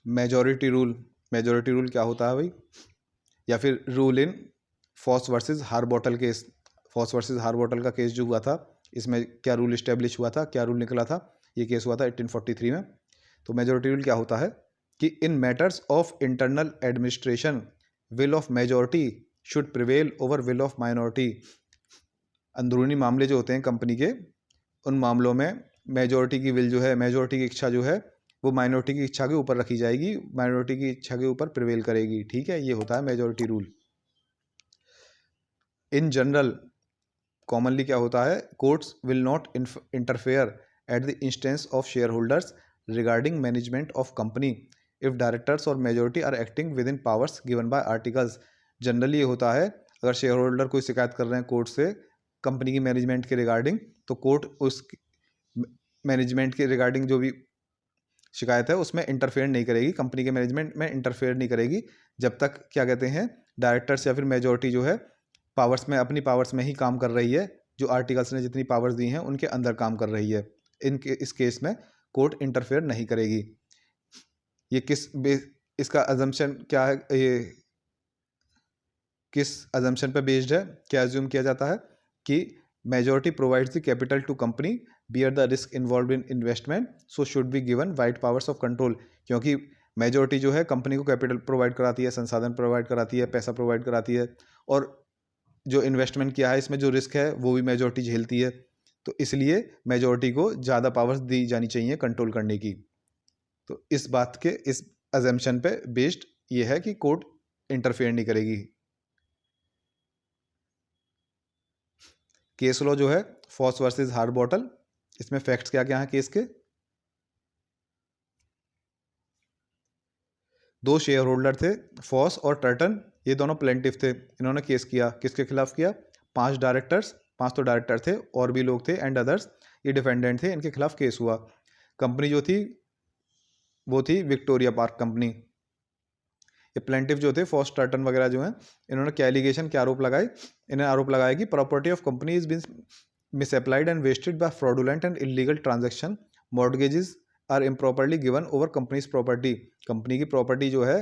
Majority rule, majority rule क्या होता है भाई? या फिर rule in Foss versus Harbottle case, Foss versus Harbottle का केस जो हुआ था, इसमें क्या रूल इस्टेब्लिश हुआ था, क्या रूल निकला था? ये केस हुआ था 1843 में। तो मेजॉरिटी रूल क्या होता है कि in matters of internal administration will of majority should prevail over will of minority. अंदरूनी मामले जो होते हैं कंपनी के, उन मामलों में मेजॉरिटी की विल जो है, मेजॉरिटी की इच्छा जो है, वो माइनॉरिटी की इच्छा के ऊपर रखी जाएगी, माइनॉरिटी की इच्छा के ऊपर प्रिवेल करेगी। ठीक है, ये होता है majority rule. In general commonly क्या होता है, courts will not interfere at the instance of share holders regarding management of company if directors और majority are acting within powers given by articles. Generally ये होता है, अगर share holder कोई शिकायत कर रहे हैं कोर्ट से कंपनी की मैनेजमेंट के रिगार्डिंग, तो कोर्ट उस मैनेजमेंट के रिगार्डिंग जो भी शिकायत है उसमें इंटरफेयर नहीं करेगी, कंपनी के मैनेजमेंट में इंटरफेयर नहीं करेगी, जब तक क्या कहते हैं डायरेक्टर्स या फिर मेजॉरिटी जो है पावर्स में, अपनी पावर्स में ही काम कर रही है, जो आर्टिकल्स ने जितनी पावर्स दी हैं उनके अंदर काम कर रही है। इस केस में कोर्ट इंटरफेयर नहीं करेगी। ये इसका अजम्पशन क्या है, ये किस अजम्पशन पे बेस्ड है, क्या अज्यूम किया जाता है कि majority provides the capital to company bear the risk involve in investment so should be given wide powers of control. क्योंकि मेजॉरिटी जो है कंपनी को कैपिटल प्रोवाइड कराती है, संसाधन प्रोवाइड कराती है, पैसा प्रोवाइड कराती है, और जो इन्वेस्टमेंट किया है इसमें जो रिस्क है वो भी मेजॉरिटी झेलती है। तो इसलिए मेजॉरिटी को ज़्यादा पावर्स दी जानी चाहिए कंट्रोल करने की। तो इस बात के, इस अजम्पशन पे बेस्ड ये है कि कोर्ट इंटरफेयर नहीं करेगी। केस लॉ जो है फॉस वर्सेस हार्बॉटल, इसमें फैक्ट्स क्या क्या हैं केस के? दो शेयर होल्डर थे, फॉस और टर्टन, ये दोनों प्लेंटिफ थे। इन्होंने केस किया, किसके खिलाफ किया? 5 डायरेक्टर्स, 5 तो डायरेक्टर थे और भी लोग थे एंड अदर्स, ये डिफेंडेंट थे, इनके खिलाफ केस हुआ। कंपनी जो थी वो थी विक्टोरिया पार्क कंपनी। ये प्लेंटिफ जो थे फॉस टर्टन वगैरह जो हैं, इन्होंने क्या एलिगेशन, क्या आरोप लगाए? इन्हें आरोप लगाया कि property of company is been misapplied and wasted by fraudulent and illegal transaction, mortgages are improperly given over company's property। Company की प्रॉपर्टी जो है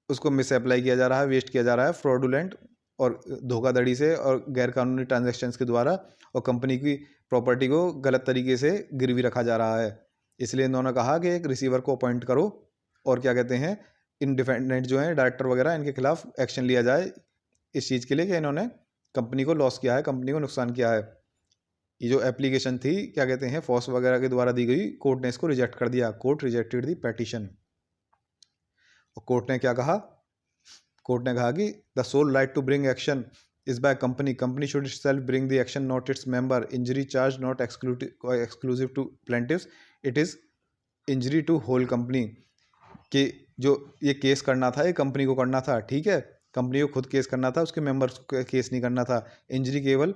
उसको मिसअप्लाई किया जा रहा है, वेस्ट किया जा रहा है फ्रॉडुलेंट और धोखाधड़ी से और गैर कानूनी ट्रांजेक्शन्स के द्वारा, और कंपनी की प्रॉपर्टी को गलत तरीके से गिरवी रखा जा रहा है। इसलिए इन्होंने कहा कि एक रिसीवर को अपॉइंट करो और क्या कहते हैं इन डिफेंडेंट जो हैं डायरेक्टर वगैरह, इनके खिलाफ एक्शन लिया जाए इस चीज़ के लिए कि इन्होंने कंपनी को लॉस किया है, कंपनी को नुकसान किया है। ये जो एप्लीकेशन थी क्या कहते हैं फॉस वगैरह के द्वारा दी गई, कोर्ट ने इसको रिजेक्ट कर दिया। Court rejected the petition. और कोर्ट ने क्या कहा? कोर्ट ने कहा कि the sole right to bring action is by company, company should self bring the action not its member, injury charge not exclusive to plaintiffs, it is injury to whole company. कि जो ये case करना था ये company को करना था, ठीक है, कंपनी को खुद केस करना था, उसके मेंबर्स को केस नहीं करना था। इंजरी केवल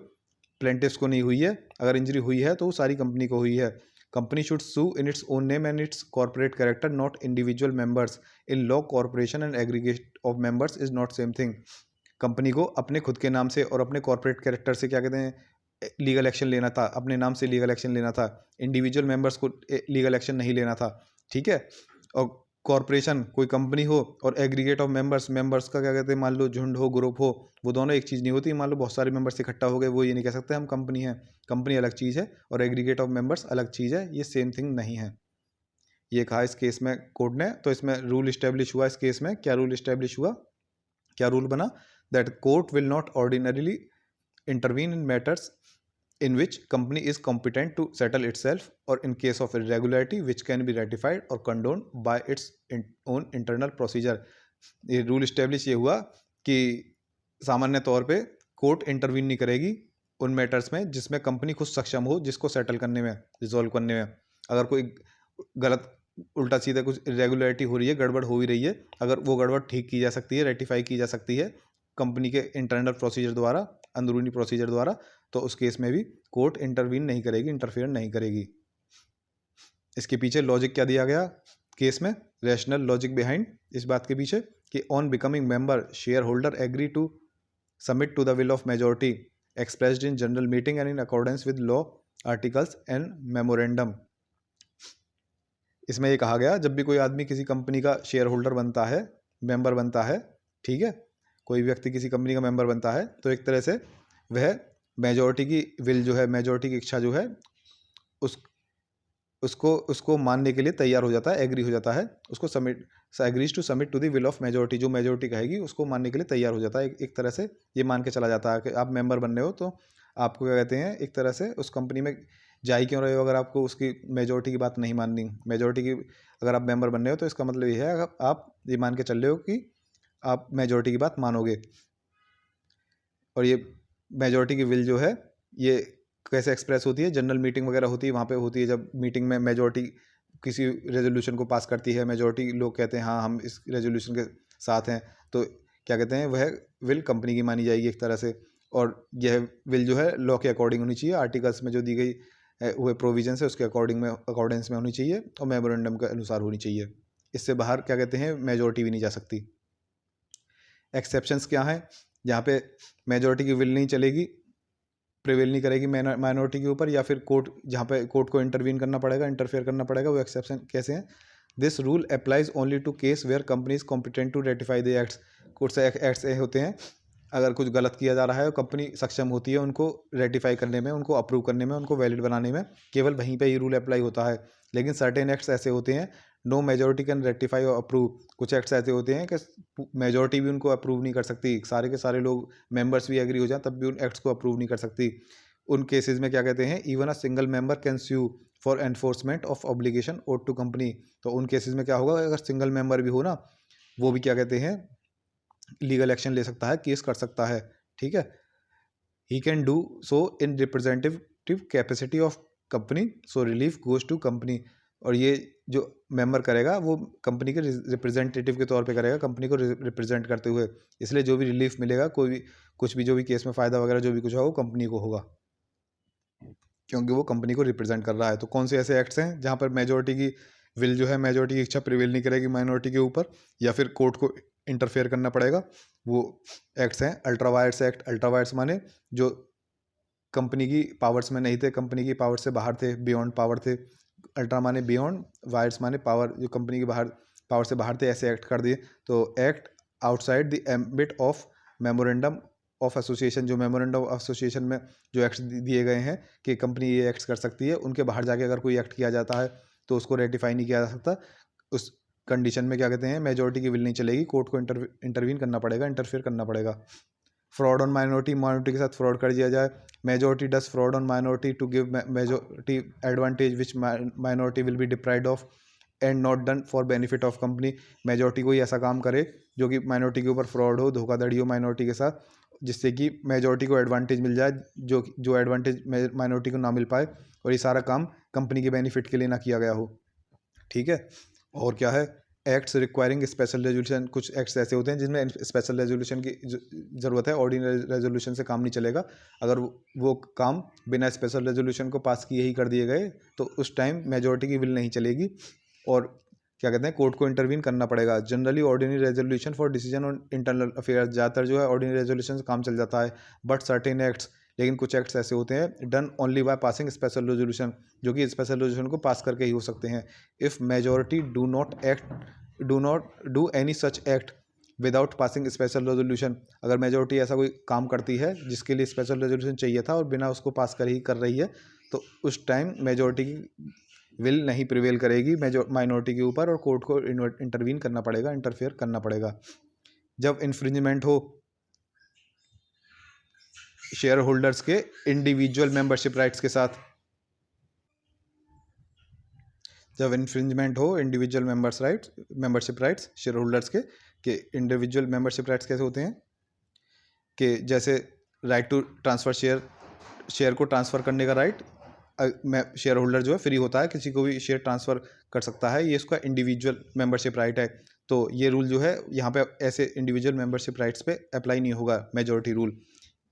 प्लेंटिफ्स को नहीं हुई है, अगर इंजरी हुई है तो वो सारी कंपनी को हुई है। Company should sue in its own name and its corporate character not individual members. In law corporation and aggregate of members is not same thing. Company को अपने खुद के नाम से और अपने कॉर्पोरेट कैरेक्टर से क्या कहते हैं लीगल एक्शन लेना था, अपने नाम से लीगल एक्शन लेना था, इंडिविजुअल मेंबर्स को लीगल एक्शन नहीं लेना था, ठीक है। और कॉर्पोरेशन कोई कंपनी हो और एग्रीगेट ऑफ मेंबर्स, मेंबर्स का क्या कहते हैं मान लो झुंड हो, ग्रुप हो, वो दोनों एक चीज़ नहीं होती। मान लो बहुत सारे मेंबर्स इकट्ठा हो गए, वो ये नहीं कह सकते हम कंपनी है। कंपनी अलग चीज़ है और एग्रीगेट ऑफ मेंबर्स अलग चीज़ है, ये सेम थिंग नहीं है। ये कहा इस केस में कोर्ट ने। तो इसमें रूल इस्टेब्लिश हुआ, इस केस में क्या रूल इस्टेब्लिश हुआ, क्या रूल बना? That court will not ordinarily intervene in matters in which company is competent to settle itself or in case of irregularity which can be ratified or condoned by its own internal procedure। ये rule establish ये हुआ कि सामान्य तौर पे court intervene नहीं करेगी उन मैटर्स में जिसमें कंपनी खुद सक्षम हो, जिसको सेटल करने में, रिजॉल्व करने में। अगर कोई गलत उल्टा सीधा कुछ इरेगुलरिटी हो रही है, गड़बड़ हो ही रही है, अगर वो गड़बड़ ठीक की जा सकती है, रेटिफाई की जा सकती है कंपनी के इंटरनल प्रोसीजर द्वारा, अंदरूनी प्रोसीजर द्वारा, तो उस केस में भी कोर्ट इंटरवीन नहीं करेगी, इंटरफेयर नहीं करेगी। इसके पीछे लॉजिक क्या दिया गया केस में, रैशनल लॉजिक बिहाइंड इस बात के पीछे कि on becoming member shareholder agree to submit to the will of majority expressed in general meeting and in accordance with law articles and memorandum. इसमें ये कहा गया जब भी कोई आदमी किसी कंपनी का शेयर होल्डर बनता है, मेंबर बनता है, ठीक है, कोई व्यक्ति किसी कंपनी का मेंबर बनता है तो एक तरह से वह मेजॉरिटी की विल जो है, मेजॉरिटी की इच्छा जो है उस उसको उसको मानने के लिए तैयार हो जाता है, एग्री हो जाता है, उसको submit agrees to submit to the will of majority, जो मेजॉरिटी कहेगी उसको मानने के लिए तैयार हो जाता है। एक तरह से ये मान के चला जाता है कि आप मेंबर बन रहे हो तो आपको क्या कहते हैं, एक तरह से उस कंपनी में जा ही क्यों रहे हो अगर आपको उसकी मेजॉरिटी की बात नहीं माननी। मेजॉरिटी की अगर आप मेंबर बन रहे हो तो इसका मतलब ये है आप ये मान के चल रहे हो कि आप मेजॉरिटी की बात मानोगे। और ये मेजॉरिटी की विल जो है ये कैसे एक्सप्रेस होती है, जनरल मीटिंग वगैरह होती है वहाँ पे होती है, जब मीटिंग में मेजॉरिटी किसी रेजोल्यूशन को पास करती है, मेजॉरिटी लोग कहते हैं हाँ हम इस रेजोल्यूशन के साथ हैं, तो क्या कहते हैं वह विल कंपनी की मानी जाएगी एक तरह से। और यह विल जो है लॉ के अकॉर्डिंग होनी चाहिए, आर्टिकल्स में जो दी गई हुए प्रोविजन है उसके अकॉर्डेंस में होनी चाहिए और मेमोरेंडम के अनुसार होनी चाहिए। इससे बाहर क्या कहते हैं मेजॉरिटी भी नहीं जा सकती। एक्सेप्शंस क्या हैं, जहाँ पे मेजॉरिटी की विल नहीं चलेगी, प्रिवेल नहीं करेगी माइनॉरिटी के ऊपर, या फिर कोर्ट, जहाँ पे कोर्ट को इंटरवीन करना पड़ेगा, इंटरफेयर करना पड़ेगा, वो एक्सेप्शन कैसे हैं। This rule applies only to case where company is competent to ratify the acts. कुछ एक्ट्स होते हैं अगर कुछ गलत किया जा रहा है और कंपनी सक्षम होती है उनको रेटिफाई करने में, उनको अप्रूव करने में, उनको वैलिड बनाने में, केवल वहीं पे ये रूल अप्लाई होता है। लेकिन सर्टेन एक्ट्स ऐसे होते हैं नो मेजॉरिटी कैन रेटिफाई और अप्रूव। कुछ एक्ट्स ऐसे होते हैं कि मेजॉरिटी भी उनको अप्रूव नहीं कर सकती, सारे के सारे लोग मेंबर्स भी एग्री हो जाए तब भी उन एक्ट्स को अप्रूव नहीं कर सकती। उन केसेस में क्या कहते हैं even a single member can sue for enforcement of obligation और टू कंपनी। तो उन केसेस में क्या होगा, अगर सिंगल मेंबर भी हो ना, वो भी क्या कहते हैं लीगल एक्शन ले सकता है, केस कर सकता है, ठीक है। He can do so in representative capacity of company, so relief goes to company. और ये जो मेंबर करेगा वो कंपनी के रिप्रेजेंटेटिव के तौर पे करेगा, कंपनी को रिप्रेजेंट करते हुए, इसलिए जो भी रिलीफ मिलेगा, कोई भी कुछ भी जो भी केस में फ़ायदा वगैरह जो भी कुछ होगा वो कंपनी को होगा, क्योंकि वो कंपनी को रिप्रेजेंट कर रहा है। तो कौन से ऐसे एक्ट्स हैं जहाँ पर मेजॉरिटी की विल जो है, मेजॉरिटी की इच्छा प्रिवेल नहीं करेगी माइनॉरिटी के ऊपर, या फिर कोर्ट को इंटरफेयर करना पड़ेगा, वो एक्ट्स हैं अल्ट्रावायर्स एक्ट। अल्ट्रावायर्स माने जो कंपनी की पावर्स में नहीं थे, कंपनी की पावर से बाहर थे, बियॉन्ड पावर थे। अल्ट्रा माने बियॉन्ड, वायर्स माने पावर, जो कंपनी के बाहर पावर से बाहर थे, ऐसे एक्ट कर दिए। तो act outside the ambit of memorandum of association, जो मेमोरेंडम ऑफ एसोसिएशन में जो एक्ट्स दिए गए हैं कि कंपनी ये एक्ट्स कर सकती है, उनके बाहर जाके अगर कोई एक्ट किया जाता है तो उसको रेटिफाई नहीं किया जा सकता। उस कंडीशन में क्या कहते हैं मेजॉरिटी की विल नहीं चलेगी, कोर्ट को इंटरवीन करना पड़ेगा, इंटरफेयर करना पड़ेगा। फ्रॉड ऑन माइनॉरिटी, माइनॉरिटी के साथ फ्रॉड कर दिया जाए। Majority does fraud on minority to give majority advantage which minority will be deprived of and not done for benefit of company. Majority कोई ऐसा काम करे जो कि माइनॉरिटी के ऊपर फ्रॉड हो, धोखाधड़ी हो माइनॉरिटी के साथ, जिससे कि मेजॉरिटी को एडवांटेज मिल जाए, जो एडवांटेज माइनॉरिटी को ना मिल पाए, और ये सारा काम कंपनी के बेनिफिट के लिए ना किया गया हो, ठीक है। और क्या है, एक्ट्स रिक्वायरिंग स्पेशल रेजोल्यूशन। कुछ एक्ट्स ऐसे होते हैं जिनमें स्पेशल रेजोल्यूशन की ज़रूरत है, ऑर्डिनरी रेजोल्यूशन से काम नहीं चलेगा। अगर वो काम बिना स्पेशल रेजोल्यूशन को पास किए ही कर दिए गए तो उस टाइम मेजॉरिटी की विल नहीं चलेगी और क्या कहते हैं कोर्ट को इंटरवीन करना पड़ेगा। Generally ordinary resolution for decision on internal affairs, ज़्यादातर जो है ऑर्डिनरी रेजोल्यूशन से काम चल जाता है। बट सर्टेन एक्ट्स, लेकिन कुछ एक्ट्स ऐसे होते हैं done only by passing special resolution, जो कि स्पेशल रेजोल्यूशन को पास करके ही हो सकते हैं। If majority do not do any such act without passing special resolution, अगर मेजॉरिटी ऐसा कोई काम करती है जिसके लिए स्पेशल रेजोल्यूशन चाहिए था और बिना उसको पास कर ही कर रही है, तो उस टाइम मेजॉरिटी की विल नहीं प्रिवेल करेगी माइनॉरिटी के ऊपर और कोर्ट को इंटरवीन करना पड़ेगा, इंटरफेयर करना पड़ेगा। जब इन्फ्रिंजमेंट हो शेयर होल्डर्स के इंडिविजुअल मेंबरशिप राइट्स के साथ, जब इन्फ्रिंजमेंट हो individual membership rights share holders के इंडिविजुअल मेंबरशिप राइट्स कैसे होते हैं कि जैसे राइट टू ट्रांसफ़र शेयर को ट्रांसफ़र करने का राइट, शेयर होल्डर जो है फ्री होता है, किसी को भी शेयर ट्रांसफ़र कर सकता है, ये इसका इंडिविजुअल मेंबरशिप राइट है। तो ये रूल जो है यहाँ पे ऐसे इंडिविजुअल मेंबरशिप राइट्स पे अप्लाई नहीं होगा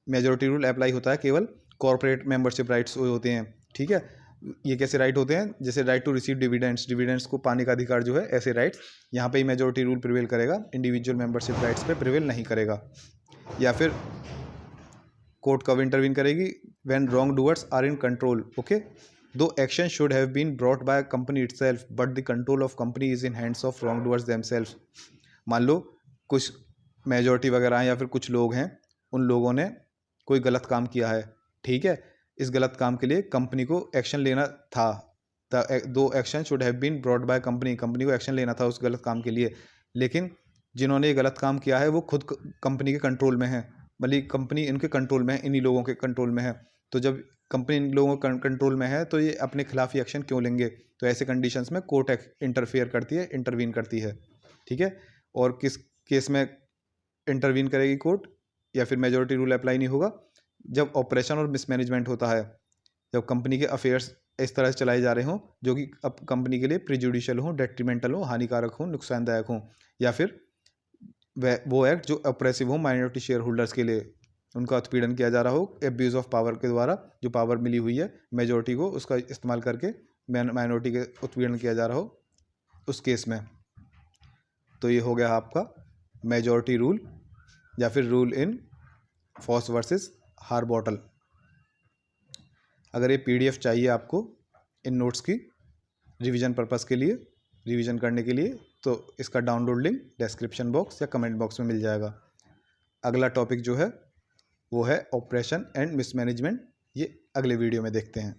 मेजॉरिटी रूल अप्लाई होता है केवल कॉर्पोरेट मेंबरशिप राइट्स होते हैं, ठीक है। ये कैसे राइट होते हैं, जैसे राइट टू रिसीव डिविडेंड्स को पाने का अधिकार जो है, ऐसे राइट्स यहाँ पे ही मेजॉरिटी रूल प्रिवेल करेगा, इंडिविजुअल मेंबरशिप राइट्स पे प्रिवेल नहीं करेगा। या फिर कोर्ट कब इंटरवीन करेगी, when wrong doers are in control, okay. The action should have been brought by company itself but the control of company is in hands of wrong doers themselves. मान लो कुछ majority वगैरह हैं या फिर कुछ लोग हैं, उन लोगों ने कोई गलत काम किया है, ठीक है। इस गलत काम के लिए कंपनी को एक्शन लेना था। दो action should have been brought by company, company को एक्शन लेना था उस गलत काम के लिए, लेकिन जिन्होंने ये गलत काम किया है वो खुद कंपनी के कंट्रोल में है, मतलब कंपनी इनके कंट्रोल में है, इन्हीं लोगों के कंट्रोल में है। तो जब कंपनी इन लोगों के कंट्रोल में है तो ये अपने खिलाफ ही एक्शन क्यों लेंगे। तो ऐसे कंडीशंस में कोर्ट इंटरफेयर करती है, इंटरवीन करती है, ठीक है। और किस केस में इंटरवीन करेगी कोर्ट या फिर मेजॉरिटी रूल अप्लाई नहीं होगा, जब ऑपरेशन और मिसमैनेजमेंट होता है, जब कंपनी के अफेयर्स इस तरह से चलाए जा रहे हों जो कि अब कंपनी के लिए प्रिजुडिशियल हो, डेट्रीमेंटल हो, हानिकारक हो, नुकसानदायक हो, या फिर वो एक्ट जो ऑपरेसिव हो माइनॉरिटी शेयर होल्डर्स के लिए, उनका उत्पीड़न किया जा रहा हो एब्यूज़ ऑफ पावर के द्वारा, जो पावर मिली हुई है मेजॉरिटी को उसका इस्तेमाल करके माइनॉरिटी के उत्पीड़न किया जा रहा हो उस केस में। तो ये हो गया आपका मेजॉरिटी रूल या फिर rule in Foss versus Harbottle. अगर ये पीडीएफ चाहिए आपको इन नोट्स की रिवीजन पर्पस के लिए, रिवीजन करने के लिए, तो इसका डाउनलोड लिंक डिस्क्रिप्शन बॉक्स या कमेंट बॉक्स में मिल जाएगा। अगला टॉपिक जो है वो है ऑपरेशन एंड मिसमैनेजमेंट, ये अगले वीडियो में देखते हैं।